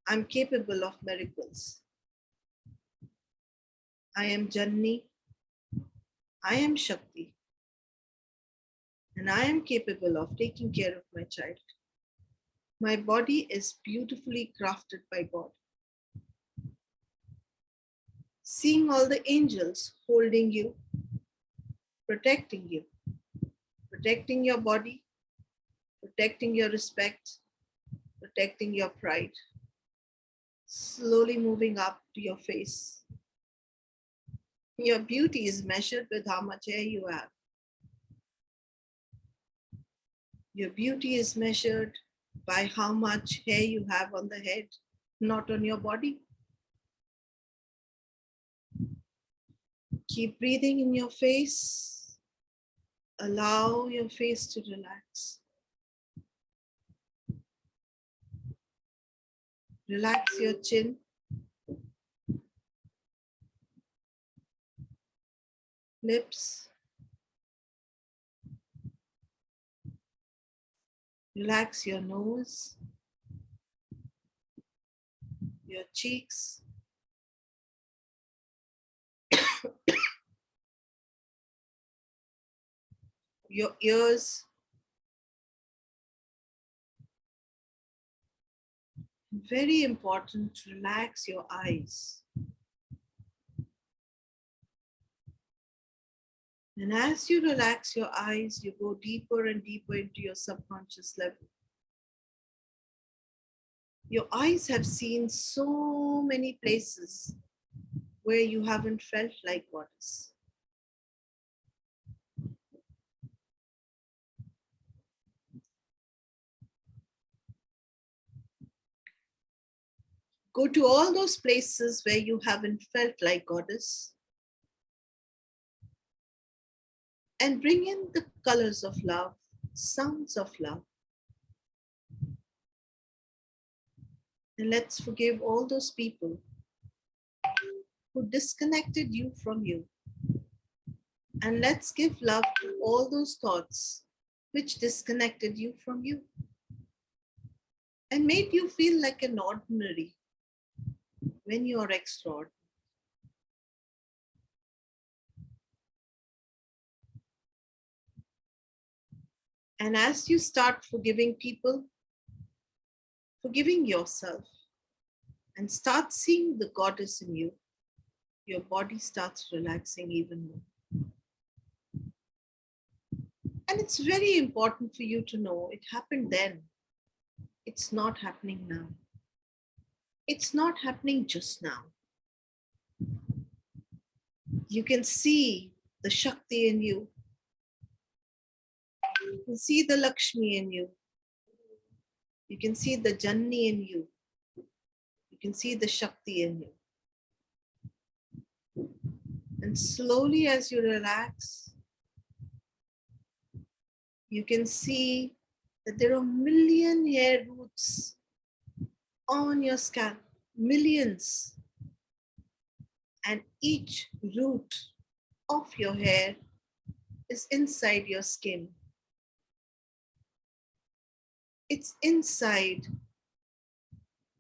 S1: I'm capable of miracles. I am Janani. I am Shakti. And I am capable of taking care of my child. My body is beautifully crafted by God. Seeing all the angels holding you, protecting your body, protecting your respect, protecting your pride. Slowly moving up to your face. Your beauty is measured with how much hair you have. Your beauty is measured by how much hair you have on the head, not on your body. Keep breathing in your face. Allow your face to relax. Relax your chin. Lips. Relax your nose, your cheeks. Your ears. Very important, relax your eyes. And as you relax your eyes, you go deeper and deeper into your subconscious level. Your eyes have seen so many places where you haven't felt like goddess. Go to all those places where you haven't felt like goddess and bring in the colors of love, sounds of love. And let's forgive all those people who disconnected you from you. And let's give love to all those thoughts which disconnected you from you and made you feel like an ordinary when you are extraordinary. And as you start forgiving people, forgiving yourself, and start seeing the goddess in you, your body starts relaxing even more. And it's very important for you to know it happened then. It's not happening now. It's not happening just now. You can see the Shakti in you. You can see the Lakshmi in you. You can see the Janni in you. You can see the Shakti in you. And slowly as you relax, you can see that there are million hair roots on your scalp, millions. And each root of your hair is inside your skin. It's inside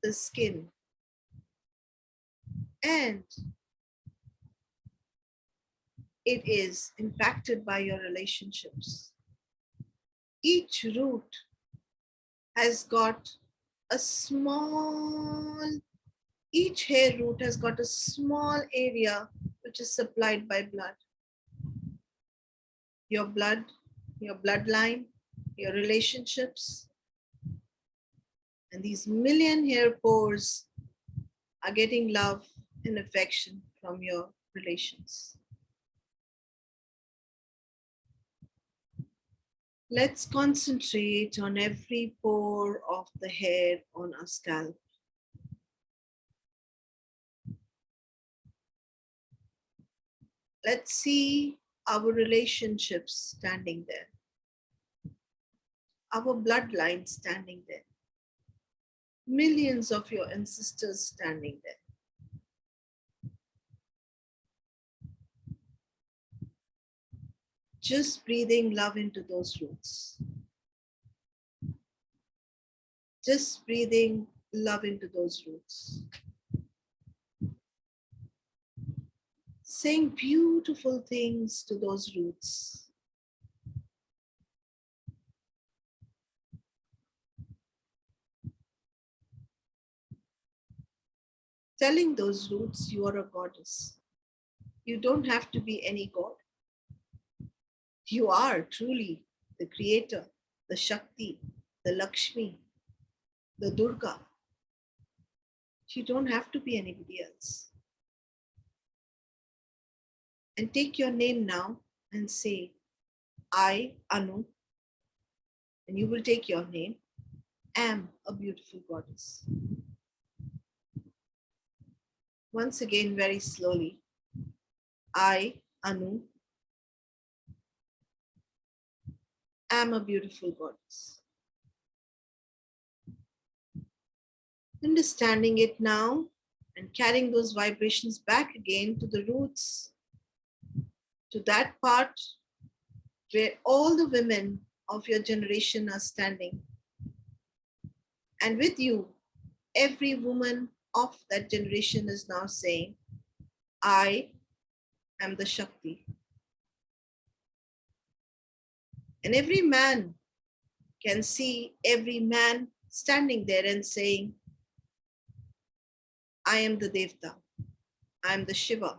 S1: the skin. And it is impacted by your relationships. Each root has got a small, each hair root has got a small area which is supplied by blood. Your blood, your bloodline, your relationships, and these million hair pores are getting love and affection from your relations. Let's concentrate on every pore of the hair on our scalp. Let's see our relationships standing there, our bloodline standing there, millions of your ancestors standing there. Just breathing love into those roots. Just breathing love into those roots. Saying beautiful things to those roots. Telling those roots you are a goddess. You don't have to be any god. You are truly the creator, the Shakti, the Lakshmi, the Durga. You don't have to be anybody else. And take your name now and say, I, Anu, and you will take your name, am a beautiful goddess. Once again, very slowly. I, Anu, am a beautiful goddess. Understanding it now and carrying those vibrations back again to the roots, to that part where all the women of your generation are standing. And with you, every woman of that generation is now saying, I am the Shakti. And every man can see every man standing there and saying, I am the Devta, I am the Shiva.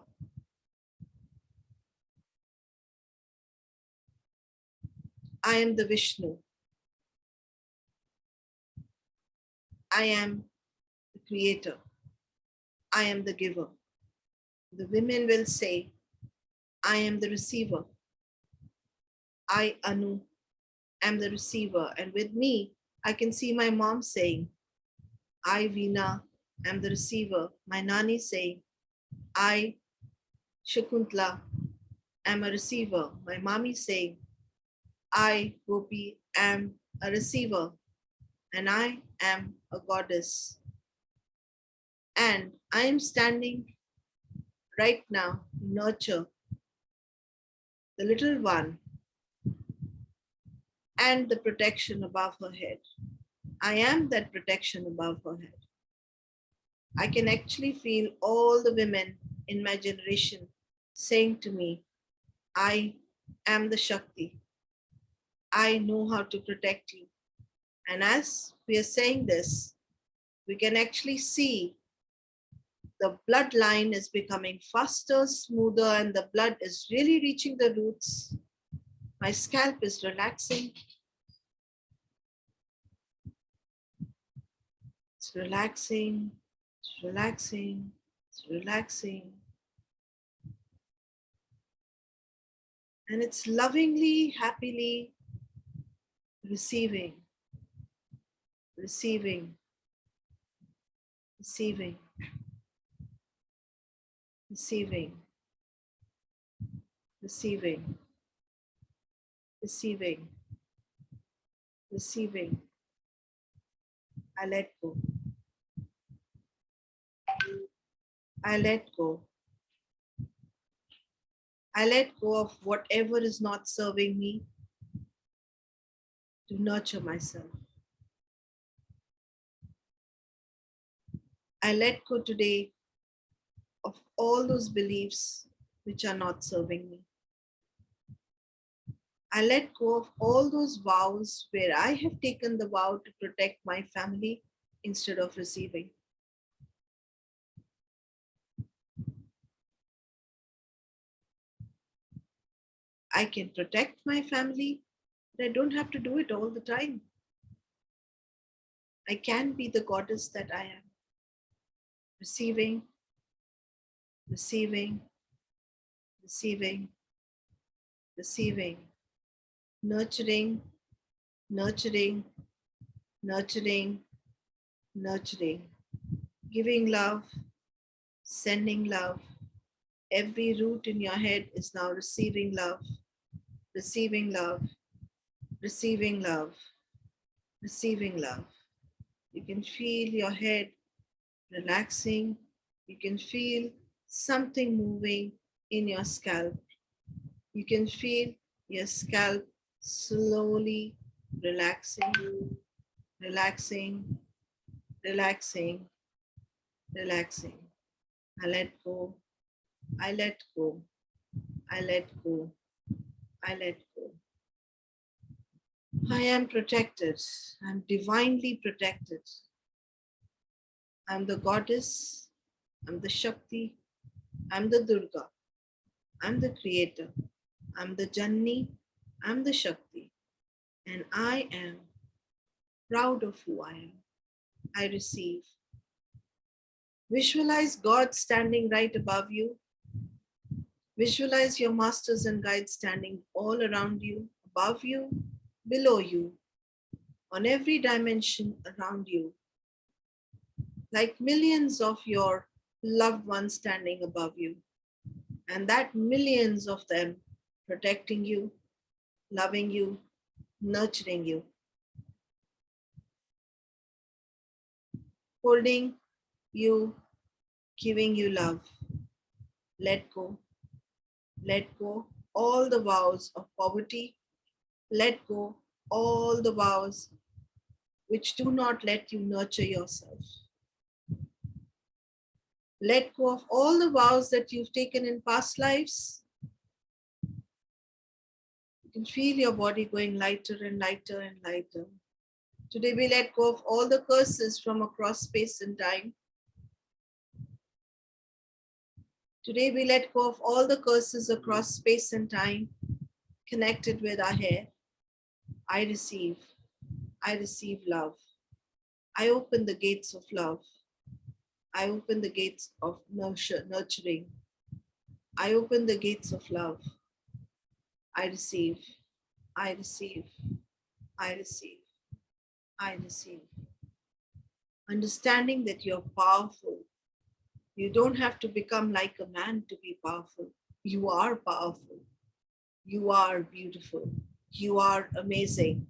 S1: I am the Vishnu. I am the creator. I am the giver. The women will say, I am the receiver. I, Anu, am the receiver. And with me, I can see my mom saying, I, Veena, am the receiver. My Nani saying, I, Shakuntala, am a receiver. My mommy saying, I, Gopi, am a receiver. And I am a goddess. And I am standing right now, nurture the little one and the protection above her head. I am that protection above her head. I can actually feel all the women in my generation saying to me, I am the Shakti. I know how to protect you. And as we are saying this, we can actually see the bloodline is becoming faster, smoother, and the blood is really reaching the roots. My scalp is relaxing. It's relaxing, it's relaxing, it's relaxing. And it's lovingly, happily receiving, receiving, receiving, receiving, receiving, receiving, receiving. I let go. I let go. I let go of whatever is not serving me to nurture myself. I let go today of all those beliefs which are not serving me. I let go of all those vows where I have taken the vow to protect my family instead of receiving. I can protect my family, but I don't have to do it all the time. I can be the goddess that I am. Receiving, receiving, receiving, receiving, nurturing, nurturing, nurturing, nurturing, giving love, sending love. Every root in your head is now receiving love, receiving love, receiving love, receiving love. You can feel your head relaxing. You can feel something moving in your scalp. You can feel your scalp slowly relaxing, relaxing, relaxing, relaxing. I let go, I let go, I let go, I let go. I am protected. I'm divinely protected. I'm the goddess. I'm the Shakti. I'm the Durga. I'm the creator. I'm the Janni. I'm the Shakti. And I am proud of who I am. I receive. Visualize God standing right above you. Visualize your masters and guides standing all around you, above you, below you, on every dimension around you, like millions of your loved ones standing above you, and that millions of them protecting you, loving you, nurturing you, holding you, giving you love. Let go. Let go all the vows of poverty. Let go all the vows which do not let you nurture yourself. Let go of all the vows that you've taken in past lives. You can feel your body going lighter and lighter and lighter. Today we let go of all the curses from across space and time. Today we let go of all the curses across space and time connected with our hair. I receive love. I open the gates of love. I open the gates of nurturing. I open the gates of love. I receive. I receive. I receive. I receive. Understanding that you're powerful. You don't have to become like a man to be powerful. You are powerful. You are beautiful. You are amazing.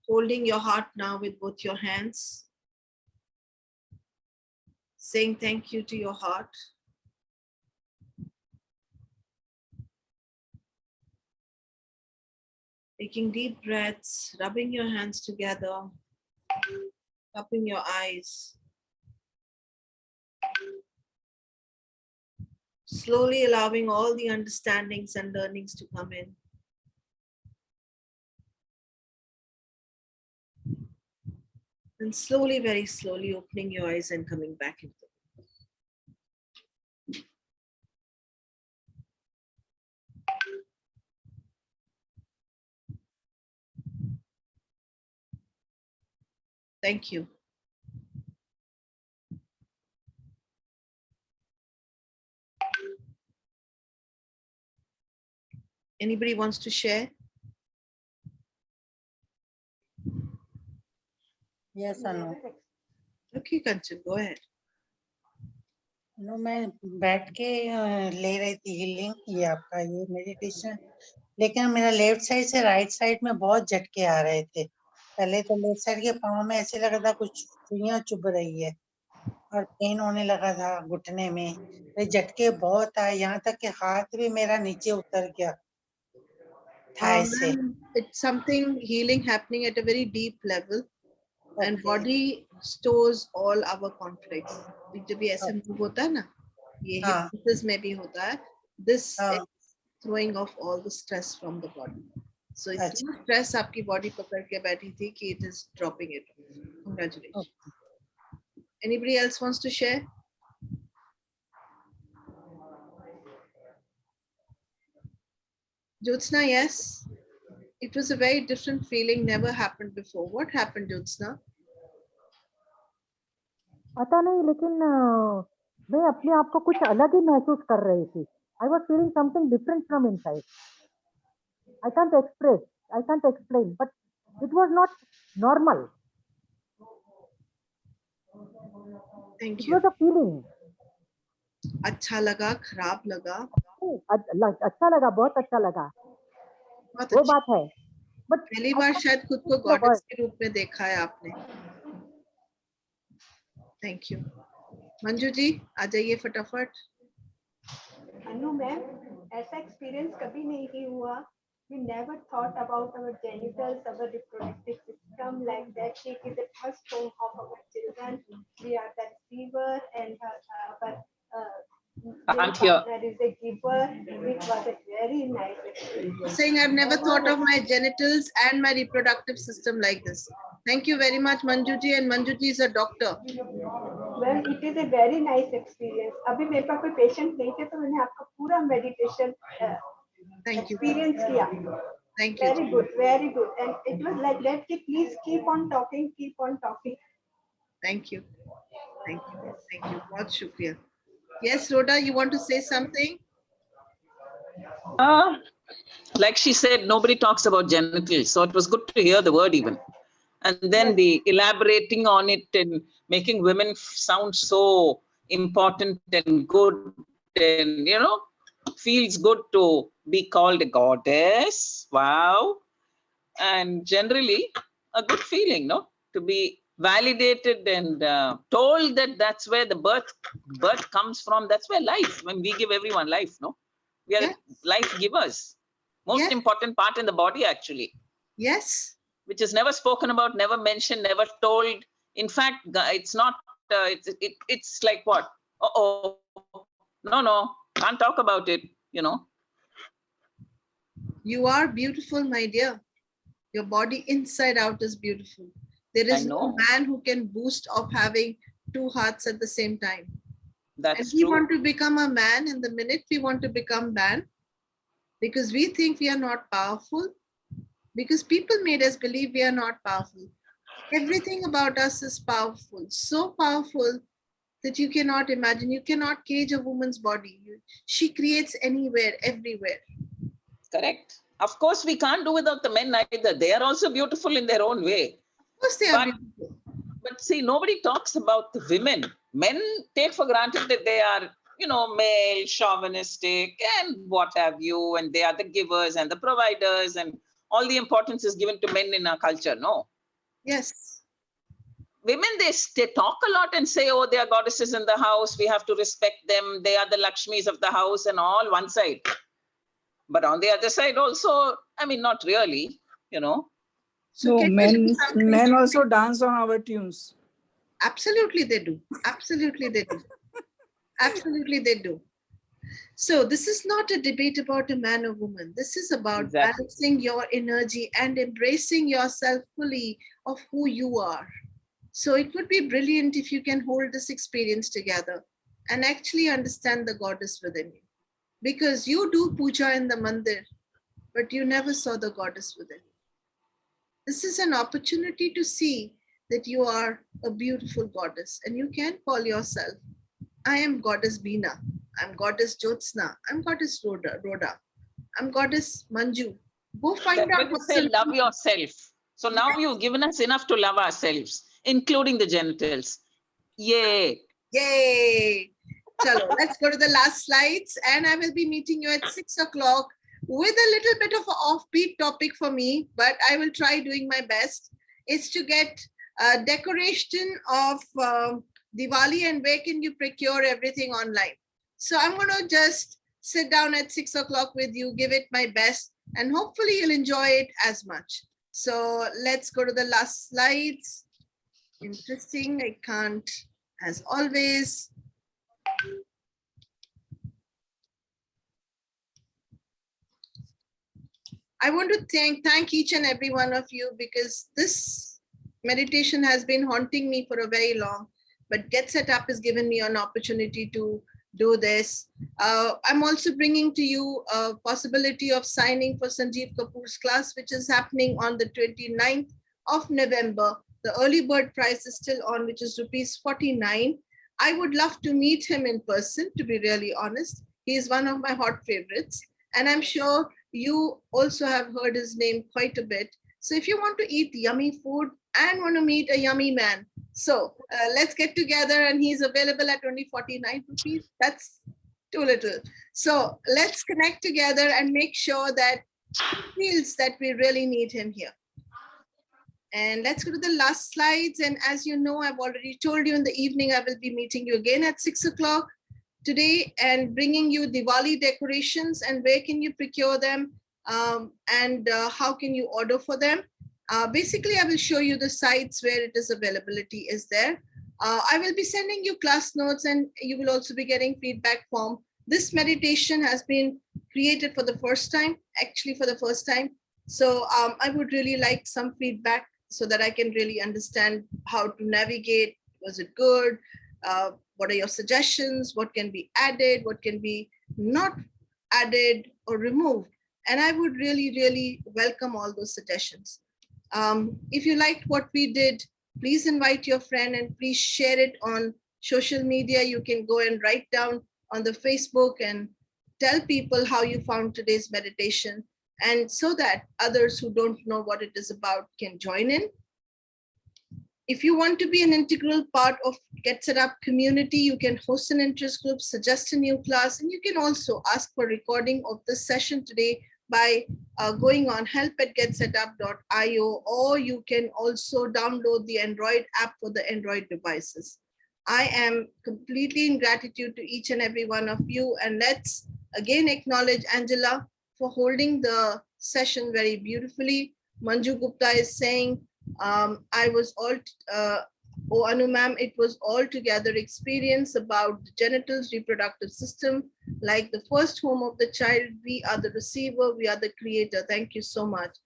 S1: Holding your heart now with both your hands. Saying thank you to your heart. Taking deep breaths, rubbing your hands together, cupping your eyes. Slowly allowing all the understandings and learnings to come in. And slowly, very slowly opening your eyes and coming back into it. Thank you. Anybody wants to share?
S4: Yes, Anu.
S1: Okay, Kanchan, go ahead.
S4: No मैं बैठ के ले रही थी healing, ये आपका ये meditation, लेकिन मेरा लेफ्ट साइड से राइट साइड में बहुत झटके आ रहे थे। पहले तो लेफ्ट साइड के पाँव में ऐसे लग रहा था कुछ सुइयां चुभ रही है और पेन होने लगा था घुटने में। ये झटके बहुत आए, यहाँ तक कि हाथ भी मेरा नीचे उतर गया थाई से।
S1: It's something healing happening at a very deep level. And body stores all our conflicts. जब ये ऐसे move होता है ना, ये hypnosis में भी होता है. This is throwing off all the stress from the body. So इतना stress आपकी body पकड़ के बैठी थी कि it is dropping it. Congratulations. Anybody else wants to share? Jyotsna, yes. It was a very different feeling, never happened before. What happened, Jyotsna?
S3: पता नहीं, लेकिन मैं अपने आप को कुछ अलग ही महसूस कर रही थी. I was feeling something different from inside. I can't explain, but it was not normal.
S1: Thank
S3: It
S1: you.
S3: was a feeling.
S1: अच्छा लगा, खराब लगा?
S3: अच्छा लगा, बहुत अच्छा लगा. वो बात है. But
S1: पहली बार शायद खुद को गॉडेस के रूप में देखा है आपने. Thank you. मंजू जी आ जाइए फटाफट.
S6: अनु मैम, ऐसा एक्सपीरियंस कभी नहीं हुआ. We never thought about our genitals, our reproductive system like that. It is the first home of our children. We are the receiver and our partner is a giver. It was a very nice experience.
S1: Saying I've never thought of my genitals and my reproductive system like this. Thank you very much, Manju ji, and Manju ji is a doctor.
S6: Well, it is a very nice experience. अभी मेरे पास कोई patient नहीं थे तो मैंने आपका पूरा meditation experience किया.
S1: Thank you.
S6: Very good, very good. And it was like that. Please keep on talking, keep on talking.
S1: Thank you. Thank you. Thank you. बहुत शुक्रिया. Yes, Rhoda, you want to say something?
S8: Like she said, nobody talks about genitals, so it was good to hear the word even. And then
S1: Yes.
S8: the elaborating on it and making women sound so important and good, and feels good to be called a goddess. Wow. And generally a good feeling, no, to be validated and told that that's where the birth comes from. That's where life, when we give everyone life, no, we are
S1: Yes.
S8: life givers. Most
S1: Yes.
S8: important part in the body, actually,
S1: Yes.
S8: which is never spoken about, never mentioned, never told. In fact, it's not. It's like what? Oh, no, can't talk about it.
S1: You are beautiful, my dear. Your body inside out is beautiful. There
S8: I
S1: is no
S8: know.
S1: man who can boast of having two hearts at the same time.
S8: That's
S1: And we
S8: true.
S1: want to become a man, and the minute we want to become man, because we think we are not powerful, because people made us believe we are not powerful. Everything about us is powerful, so powerful that you cannot imagine. You cannot cage a woman's body. She creates anywhere, everywhere.
S8: Correct. Of course, we can't do without the men either. They are also beautiful in their own way.
S1: Of course, they are
S8: But,
S1: beautiful.
S8: but see, nobody talks about the women. Men take for granted that they are, male, chauvinistic, and what have you, and they are the givers and the providers, and all the importance is given to men in our culture. No.
S1: Yes.
S8: Women, they talk a lot and say, oh, they are goddesses in the house. We have to respect them. They are the Lakshmis of the house, and all one side. But on the other side also, I mean, not really,
S1: So
S5: No,
S1: can you do
S5: men
S1: something?
S5: also dance on our tunes.
S1: Absolutely, they do. Absolutely, they do. Absolutely, they do. So this is not a debate about a man or woman. This is about
S8: Exactly.
S1: balancing your energy and embracing yourself fully of who you are. So it would be brilliant if you can hold this experience together and actually understand the goddess within you. Because you do puja in the mandir, but you never saw the goddess within you. This is an opportunity to see that you are a beautiful goddess and you can call yourself, I am goddess Bina, I'm goddess Jyotsna, I'm goddess Rhoda, I'm goddess Manju. Go find
S8: That's
S1: out
S8: when you
S1: what's
S8: say
S1: the
S8: love yourself. So now you've given us enough to love ourselves, including the genitals. Yay.
S1: Yay! Chalo, let's go to the last slides, and I will be meeting you at 6 o'clock with a little bit of an offbeat topic for me, but I will try doing my best. It's to get a decoration of Diwali and where can you procure everything online. So I'm going to just sit down at 6 o'clock with you, give it my best, and hopefully you'll enjoy it as much. So let's go to the last slides. Interesting. I can't, as always. I want to thank each and every one of you because this meditation has been haunting me for a very long, but Get Set Up has given me an opportunity to do this. I'm also bringing to you a possibility of signing for Sanjeev Kapoor's class, which is happening on the 29th of November. The early bird price is still on, which is rupees 49. I would love to meet him in person, to be really honest. He is one of my hot favorites. And I'm sure you also have heard his name quite a bit. So if you want to eat yummy food and want to meet a yummy man, so let's get together, and he's available at only 49 rupees. That's too little. So let's connect together and make sure that he feels that we really need him here. And let's go to the last slides. And as you know, I've already told you in the evening, I will be meeting you again at 6 o'clock today and bringing you Diwali decorations and where can you procure them and how can you order for them. Basically, I will show you the sites where it is availability is there. I will be sending you class notes and you will also be getting feedback form. This meditation has been created for the first time, actually for the first time. So I would really like some feedback so that I can really understand how to navigate. Was it good? What are your suggestions? What can be added? What can be not added or removed? And I would really, really welcome all those suggestions. If you liked what we did, Please invite your friend and please share it on social media. You can go and write down on the Facebook and tell people how you found today's meditation, and so that others who don't know what it is about can join in. If you want to be an integral part of Get Set Up community, you can host an interest group, suggest a new class, and you can also ask for recording of this session today by going on help@getsetup.io, or you can also download the Android app for the Android devices. I am completely in gratitude to each and every one of you, and let's again acknowledge Angela for holding the session very beautifully. Manju Gupta is saying, I was all, oh Anu ma'am, it was altogether experience about the genitals, reproductive system, like the first home of the child. We are the receiver, we are the creator. Thank you so much.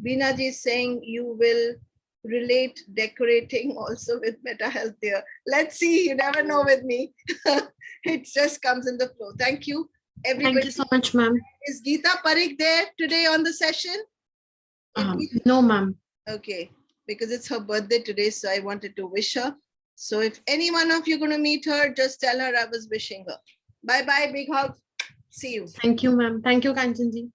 S1: Veena ji is saying you will relate decorating also with Meta Health there. Let's see, you never know with me. It just comes in the flow. Thank you, everybody.
S9: Thank you so much, ma'am.
S1: Is Geeta Parikh there today on the session?
S9: No, ma'am.
S1: Okay, because it's her birthday today, so I wanted to wish her. So if any one of you going to meet her, just tell her I was wishing her. Bye-bye, big hug. See you.
S9: Thank you, ma'am. Thank you, Kanchanji.